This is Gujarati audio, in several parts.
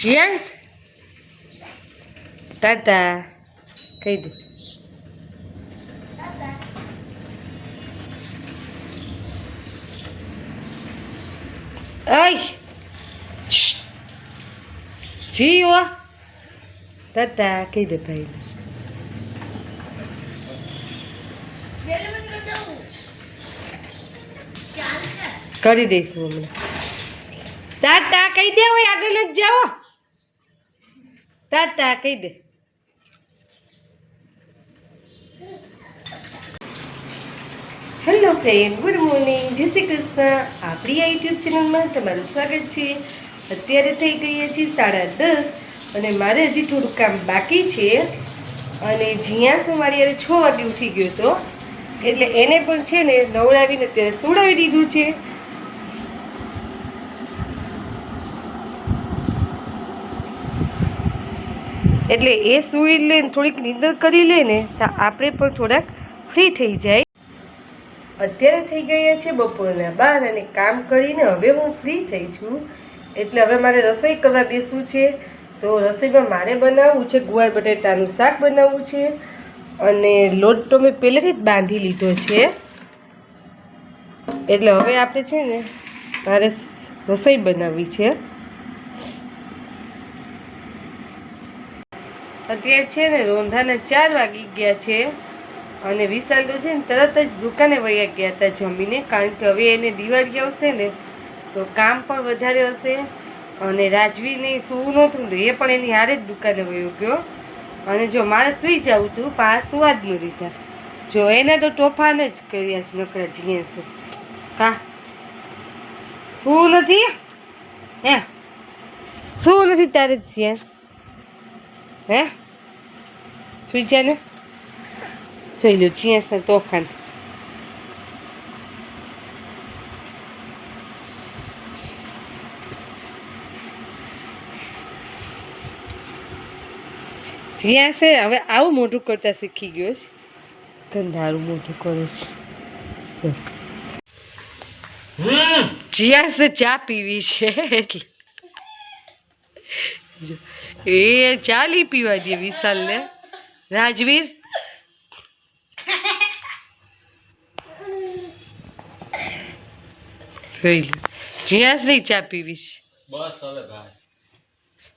જીયાસ ટાટા કહી દે. Ay! જીઓ ટાટા કહી દે ભાઈ. કરી દઈશું હમણાં. ટાટા કહી દે, હોય આગળ જ જાઓ. ટાટા કહી દે. હેલો ફ્રેન્ડ, ગુડ મોર્નિંગ, જય શ્રી કૃષ્ણ. આપણી આ યુટ્યુબ ચેનલમાં તમારું સ્વાગત છે. અત્યારે થઈ ગઈ છે 10:30 અને મારે હજી થોડું કામ બાકી છે. અને જ્યાં મારી યારે 6 વાગે ઉઠી ગયો હતો, એટલે એને પણ છે ને નવડાવીને અત્યારે સુવડાવી દીધું છે. એટલે એ સૂઈ લે, થોડીક નીંદર કરી લે ને તો આપણે પણ થોડાક ફ્રી થઈ જાય. અત્યારે થઈ ગયા છે બપોરના 12 અને કામ કરીને હવે હું ફ્રી થઈ છું. એટલે હવે મારે રસોઈ કરવા બેસવું છે. તો રસોઈમાં મારે બનાવવું છે ગુવાર બટેટાનું શાક બનાવવું છે. અને લોટ તો મેં પહેલેથી જ બાંધી લીધો છે. એટલે હવે આપણે છે ને મારે રસોઈ બનાવવી છે. અત્યારે છે ને રોંધાના 4 વાગી ગયા છે. અને વિશાલ તો છે ને તરત જ દુકાને વયા ગયા હતા જમીને, કારણ કે હવે એને દિવાળી આવશે ને તો કામ પણ વધારે હશે. અને રાજવીને સૂવું નહોતું તો એ પણ એની હારે જ દુકાને વયો ગયો. અને જો મારે સૂઈ જવું હતું પણ આ સુવા જ ન દીધા. જો એને તો તોફાન જ કર્યા છે નકરા જીએસ. કા સૂવું નથી? હે સૂવું નથી તારે જીએસ? હે સૂઈ જાય ને? જોઈ લો જીએસના તોફાન. જીયાસ હવે આવું મોઢું કરતા શીખી ગયો છે. ગંધારું મોઢું કરે છે. જીયાસ ચા પીવી છે એટલે એ ચા લી પીવા દે વિશાલને. રાજવીર જીયાસ નહીં ચા પીવી છે. બસ હવે ભાઈ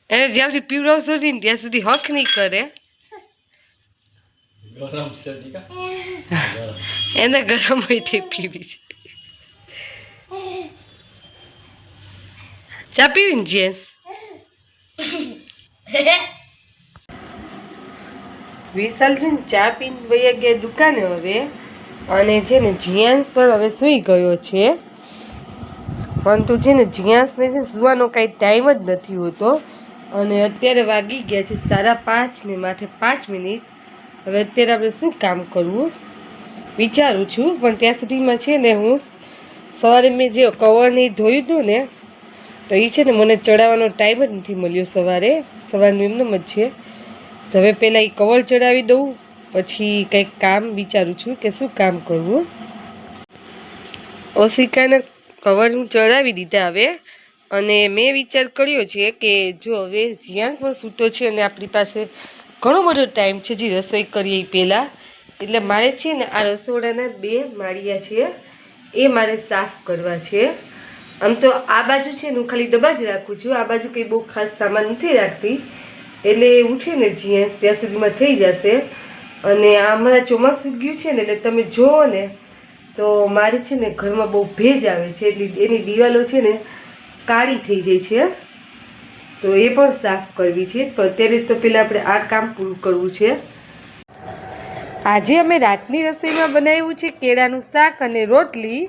એને જ્યાં સુધી પીવડાવશો ને ત્યાં સુધી હક નહીં કરે. ગરમ છે એને ગરમ હોય તે પીવી છે. ચા પીવી ને જીયાસ? વિશાલ છે ને ચા પીને વયા ગયા દુકાને હવે. અને છે ને જીયાસ પણ હવે સૂઈ ગયો છે. પરંતુ છે ને જીયાસને છે સુવાનો કાંઈ ટાઈમ જ નથી હોતો. અને અત્યારે વાગી ગયા છે 5:30 ને માથે 5 મિનિટ. હવે અત્યારે આપણે શું કામ કરવું વિચારું છું. પણ ત્યાં સુધીમાં છે ને હું સવારે મેં જે કવરને ધોયું હતું ને તો એ છે ને મને ચડાવવાનો ટાઈમ જ નથી મળ્યો. સવારનું એમનેમ જ છે. તો હવે પહેલાં એ કવર ચડાવી દઉં, પછી કંઈક કામ વિચારું છું કે શું કામ કરવું. ઓશિકાને કવર હું ચડાવી દીધા હવે. અને મેં વિચાર કર્યો છે કે જો હવે જીયાસ પણ સૂતો છે અને આપણી પાસે ઘણો બધો ટાઈમ છે જે રસોઈ કરીએ એ પહેલાં. એટલે મારે છે ને આ રસોડાના 2 માળિયા છે એ મારે સાફ કરવા છે. આમ તો આ બાજુ છે ને હું ખાલી ડબ્બા જ રાખું છું. આ બાજુ કંઈ બહુ ખાસ સામાન નથી રાખતી. એટલે ઉઠે ને જીયાસ ત્યાં સુધીમાં થઈ જશે. અને આ હમણાં ચોમાસું ગયું છે ને એટલે તમે જુઓ ને તો મારે છે ને ઘરમાં બહુ ભેજ આવે છે. એટલે એની દિવાલો છે ને કાળી થઈ જાય છે. તો એ પણ સાફ કરવી છે. તો અત્યારે તો પહેલાં આપણે આ કામ પૂરું કરવું છે. આજે અમે રાતની રસોઈમાં બનાવ્યું છે કેળાનું શાક અને રોટલી.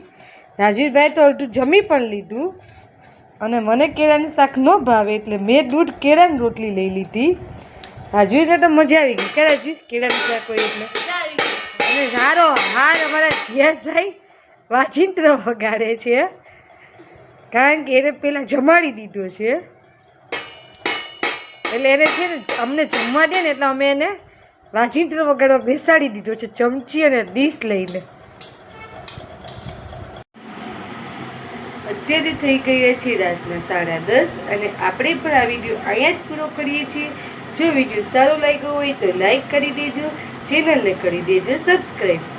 રાજવીરભાઈ તો અડધું જમી પણ લીધું. અને મને કેળાનું શાક ન ભાવે એટલે મેં દૂધ કેળાની રોટલી લઈ લીધી. રાજવીરને તો મજા આવી ગઈ. કે રાજવીર કેળાનું શાક હોય એટલે. અને સારો હાર અમારા જીયાસભાઈ વાજિંત્ર વગાડે છે, કારણ કે એને પહેલાં જમાડી દીધો છે. એટલે એને છે ને અમને જમવા દે ને એટલે અમે એને વાજિંત્ર વગાડવા બેસાડી દીધો છે ચમચી અને ડીશ લઈને. અત્યારે થઈ ગયા છે રાતના 10:30 અને આપણે પણ આ વિડીયો અહીંયા જ પૂરો કરીએ છીએ. જો વિડીયો સારો લાગ્યો હોય તો લાઈક કરી દેજો, ચેનલને કરી દેજો સબસ્ક્રાઈબ.